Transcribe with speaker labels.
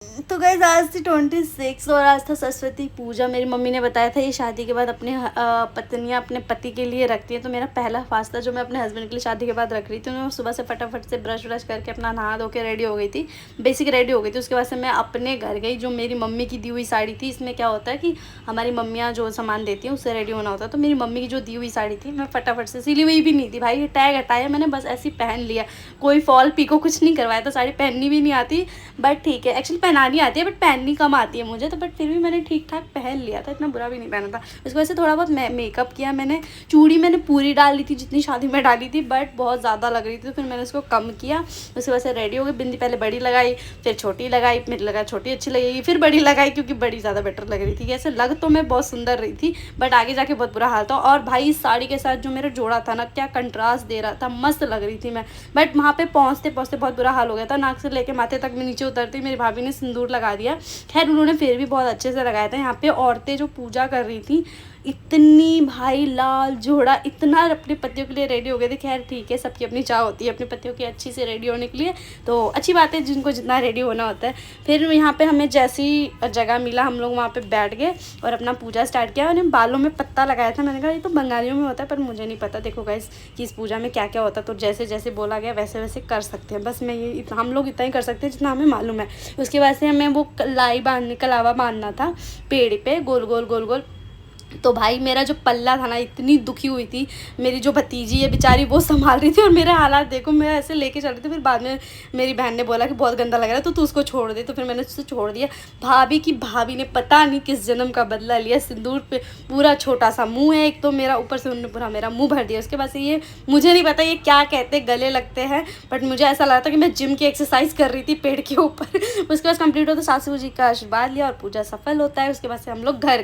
Speaker 1: तो गाइस आज थी 26 और आज था सरस्वती पूजा। मेरी मम्मी ने बताया था ये शादी के बाद अपने पत्नियां अपने पति के लिए रखती हैं। तो मेरा पहला फास्ट था जो मैं अपने हस्बैंड के लिए शादी के बाद रख रही थी। मैं सुबह से फटाफट से ब्रश व्रश करके अपना नहा धो के रेडी हो गई थी, बेसिक रेडी हो गई थी। उसके बाद से मैं अपने घर गई। जो मेरी मम्मी की दी हुई साड़ी थी, इसमें क्या होता है कि हमारी मम्मियाँ जो सामान देती हैं उससे रेडी होना होता है। तो मेरी मम्मी की जो दी हुई साड़ी थी, मैं फटाफट से, सिली हुई भी नहीं थी भाई, टैग हटाया मैंने, बस ऐसे ही पहन लिया। कोई फॉल पीको कुछ नहीं करवाया था। साड़ी पहननी भी नहीं आती, बट ठीक है, एक्चुअली पहनानी आती है बट पहननी कम आती है मुझे, तो बट फिर भी मैंने ठीक ठाक पहन लिया था, इतना बुरा भी नहीं पहना था। उसकी वजह से थोड़ा बहुत मेकअप किया मैंने। चूड़ी मैंने पूरी डाल ली थी जितनी शादी में डाली थी, बट बहुत ज़्यादा लग रही थी, तो फिर मैंने उसको कम किया। उसकी वजह से रेडी हो गई। बिंदी पहले बड़ी लगाई, फिर छोटी लगाई, मेरे लगा छोटी अच्छी लगेगी, फिर बड़ी लगाई क्योंकि बड़ी ज़्यादा बेटर लग रही थी। ऐसे लग तो मैं बहुत सुंदर रही थी, बट आगे जाके बहुत बुरा हाल था। और भाई इस साड़ी के साथ जो मेरा जोड़ा था ना, क्या कंट्रास्ट दे रहा था, मस्त लग रही थी मैं। बट वहाँ पे पहुँचते पहुँचते बहुत बुरा हाल हो गया था। नाक से लेके माथे तक मैं नीचे उतरती मेरी भाभी ने सिंदूर लगा दिया। खैर उन्होंने फिर भी बहुत अच्छे से लगाया था। यहाँ पे औरतें जो पूजा कर रही थी, इतनी भाई लाल जोड़ा, इतना अपने पतियों के लिए रेडी हो गए थे। खैर ठीक है, सबकी अपनी चाह होती है अपने पतियों की अच्छी से रेडी होने के लिए, तो अच्छी बात है जिनको जितना रेडी होना होता है। फिर यहाँ पे हमें जैसी जगह मिला हम लोग वहाँ पे बैठ गए और अपना पूजा स्टार्ट किया। मैंने बालों में पत्ता लगाया था। मैंने कहा ये तो बंगालियों में होता है, पर मुझे नहीं पता। देखो गाइस कि इस पूजा में क्या क्या होता है, तो जैसे जैसे बोला गया वैसे वैसे कर सकते हैं। बस मैं ये हम लोग इतना ही कर सकते हैं जितना हमें मालूम है। उसके बाद से हमें वो लाई बांधने, कलावा बांधना था पेड़ पे गोल गोल गोल गोल। तो भाई मेरा जो पल्ला था ना, इतनी दुखी हुई थी। मेरी जो भतीजी है बेचारी, वो संभाल रही थी और मेरे हालात देखो, मैं ऐसे लेके चल रही थी। फिर बाद में मेरी बहन ने बोला कि बहुत गंदा लग रहा है तो तू उसको छोड़ दे, तो फिर मैंने उसको छोड़ दिया। भाभी ने पता नहीं किस जन्म का बदला लिया। सिंदूर पे पूरा छोटा सा मुंह है एक तो मेरा, ऊपर से उन्होंने पूरा मेरा मुंह भर दिया। उसके बाद से ये मुझे नहीं पता ये क्या कहते, गले लगते हैं, बट मुझे ऐसा लगा था कि मैं जिम की एक्सरसाइज कर रही थी पेड़ के ऊपर। उसके बाद कंप्लीट होता सासू जी का आशीर्वाद लिया और पूजा सफल होता है। उसके बाद से हम लोग घर